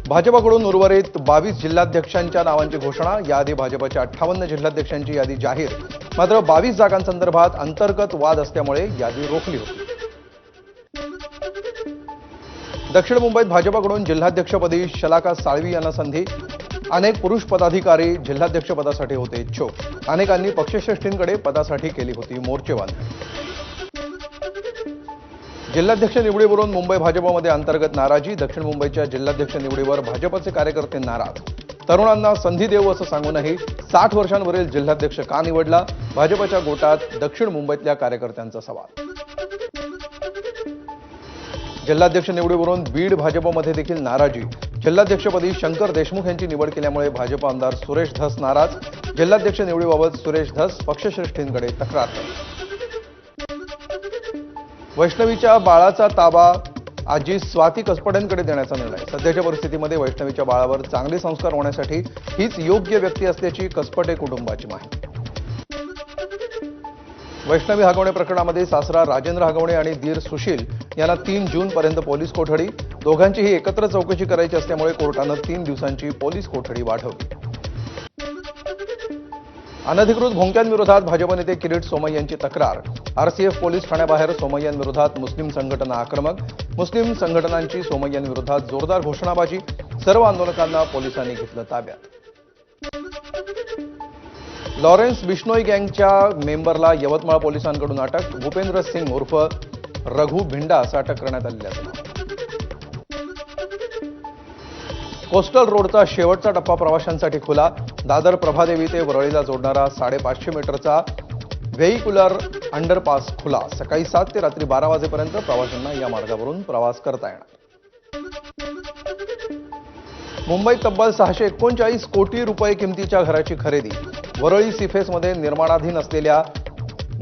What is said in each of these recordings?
भाजपकडून उर्वरित 22 जिल्हाध्यक्षांच्या नावांची घोषणा। याआधी भाजपच्या 58 जिल्हाध्यक्षांची यादी जाहीर। मात्र 22 जागांसंदर्भात अंतर्गत वाद असल्यामुळे यादी रोखली होती। दक्षिण मुंबईत भाजपकडून जिल्हाध्यक्षपदी शलाका साळवी यांना संधी। अनेक पुरुष पदाधिकारी जिल्हाध्यक्षपदासाठी होते इच्छुक। अनेकांनी पक्षश्रेष्ठींकडे पदासाठी केली होती मोर्चेबांधणी। जिल्हाध्यक्ष निवडीवरून मुंबई भाजपमध्ये अंतर्गत नाराजी। दक्षिण मुंबईच्या जिल्हाध्यक्ष निवडीवर भाजपचे कार्यकर्ते नाराज। तरुणांना संधी देऊ असं सांगूनही 60 वर्षांवरील जिल्हाध्यक्ष का निवडला? भाजपच्या गोटात दक्षिण मुंबईतल्या कार्यकर्त्यांचा सवाल। जिल्हाध्यक्ष निवडीवरून बीड भाजपमध्ये देखील नाराजी। जिल्हाध्यक्षपदी शंकर देशमुख यांची निवड केल्यामुळे भाजप आमदार सुरेश धस नाराज। जिल्हाध्यक्ष निवडीबाबत सुरेश धस पक्षश्रेष्ठींकडे तक्रार करतात। वैष्णवीच्या बाळाचा ताबा आजी स्वाती कसपडेंकडे देण्याचा निर्णय। सध्याच्या परिस्थितीमध्ये वैष्णवीच्या बाळावर चांगले संस्कार होण्यासाठी हीच योग्य व्यक्ती असल्याची कसपटे कुटुंबाची माहिती। वैष्णवी हगवणे प्रकरणामध्ये सासरा राजेंद्र हगवणे आणि दीर सुशील यांना 3 जूनपर्यंत पोलीस कोठडी। दोघांचीही एकत्र चौकशी करायची असल्यामुळे कोर्टानं 3 दिवसांची पोलीस कोठडी वाढवली। अनधिकृत भोंक्यांविरोधात भाजप नेते किरीट सोमय्या यांची तक्रार। आरसीएफ पोलीस ठाण्याबाहेर सोमय्यांविरोधात मुस्लिम संघटना आक्रमक। मुस्लिम संघटनांची सोमय्यांविरोधात जोरदार घोषणाबाजी। सर्व आंदोलकांना पोलिसांनी घेतलं ताब्यात। लॉरेन्स बिश्नोई गँगच्या मेंबरला यवतमाळ पोलिसांकडून अटक। भूपेंद्र सिंग उर्फ रघु भिंडा असं अटक करण्यात आलेल्याचं नाव। कोस्टल रोडचा शेवटचा टप्पा प्रवाशांसाठी खुला। दादर प्रभादेवी ते वरळीला जोडणारा 550 मीटरचा व्हेइक्युलर अंडरपास खुला। सकाळी 7 ते रात्री 12 वाजेपर्यंत प्रवाशांना या मार्गावरून प्रवास करता येणार। मुंबईत तब्बल 639 कोटी रुपये किमतीच्या घराची खरेदी। वरळी सिफेसमध्ये निर्माणाधीन असलेल्या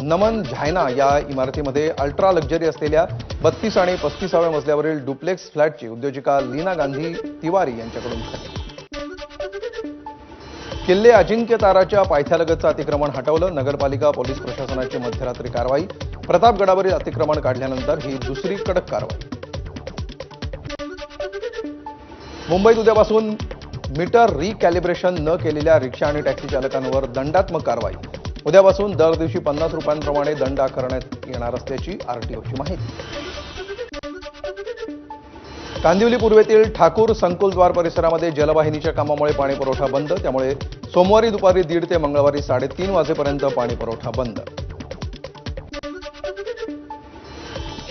नमन झायना या इमारतीमध्ये अल्ट्रा लक्झरी असलेल्या 32 आणि 35व्या मजल्यावरील डुप्लेक्स फ्लॅटची उद्योजिका लीना गांधी तिवारी यांच्याकडून खरेदी। किल्ले अजिंक्य ताराच्या पायथ्यालगतचं अतिक्रमण हटवलं। नगरपालिका पोलीस प्रशासनाची मध्यरात्री कारवाई। प्रतापगडावरील अतिक्रमण काढल्यानंतर ही दुसरी कडक कारवाई। मुंबईत उद्यापासून मीटर रिकॅलिब्रेशन न केलेल्या रिक्षा आणि टॅक्सी चालकांवर दंडात्मक कारवाई। उद्यापासून दर दिवशी 50 रुपयांप्रमाणे दंड आकारण्यात येणार असल्याची आरटीओची माहिती। कांदिवली पूर्वेतील ठाकूर संकुलद्वार परिसरामध्ये जलवाहिनीच्या कामामुळे पाणी पुरवठा बंद। त्यामुळे सोमवारी दुपारी 1:30 ते मंगळवारी 3:30 वाजेपर्यंत पाणी पुरवठा बंद।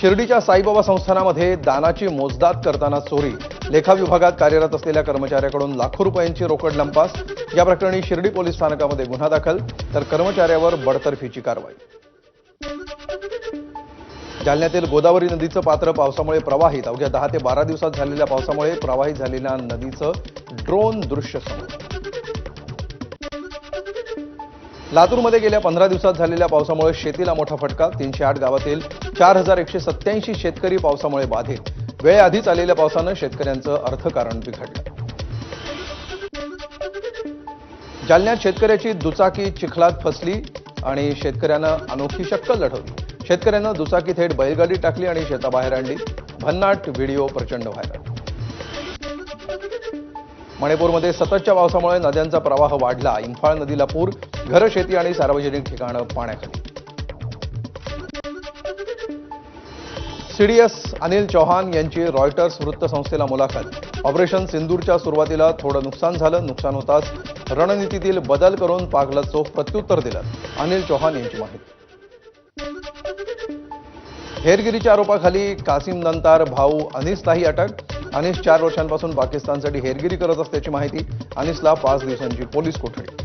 शिर्डीच्या साईबाबा संस्थानामध्ये दानाची मोजदाद करताना चोरी। लेखा विभागात कार्यरत असलेल्या कर्मचाऱ्याकडून लाखो रुपयांची रोकड लंपास। या प्रकरणी शिर्डी पोलीस स्थानकामध्ये गुन्हा दाखल, तर कर्मचाऱ्यावर बडतर्फीची कारवाई। जालन्यातील गोदावरी नदीचं पात्र पावसामुळे प्रवाहित। अवघ्या 10 ते 12 दिवसात झालेल्या पावसामुळे प्रवाहित झालेल्या नदीचं ड्रोन दृश्य समोर। लातूरमध्ये गेल्या 15 दिवसात झालेल्या पावसामुळे शेतीला मोठा फटका। 308 गावातील 4187 शेतकरी पावसामुळे बाधित। वेळेआधीच आलेल्या पावसानं शेतकऱ्यांचं अर्थकारण बिघडलं। जालन्यात शेतकऱ्याची दुचाकी चिखलात फसली आणि शेतकऱ्यानं अनोखी शक्कल लढवली। शेतकऱ्यानं दुचाकी थेट बैलगाडीत टाकली आणि शेताबाहेर आणली। भन्नाट व्हिडिओ प्रचंड व्हायरल। मणिपूरमध्ये सततच्या पावसामुळे नद्यांचा प्रवाह वाढला। इंफाळ नदीला पूर। घरं, शेती आणि सार्वजनिक ठिकाणं पाण्याखाली। सीडीएस अनिल चौहान यांची रॉयटर्स वृत्तसंस्थेला मुलाखत। ऑपरेशन सिंदूरच्या सुरुवातीला थोडं नुकसान झालं। नुकसान होताच रणनीतीतील बदल करून पाकला चोख प्रत्युत्तर दिलं। अनिल चौहान यांची माहिती। हेरगिरीच्या आरोपाखाली कासिम नंतार भाऊ अनिसलाही अटक। अनिस 4 वर्षांपासून पाकिस्तानसाठी हेरगिरी करत असल्याची माहिती। अनिसला 5 दिवसांची पोलीस कोठडी।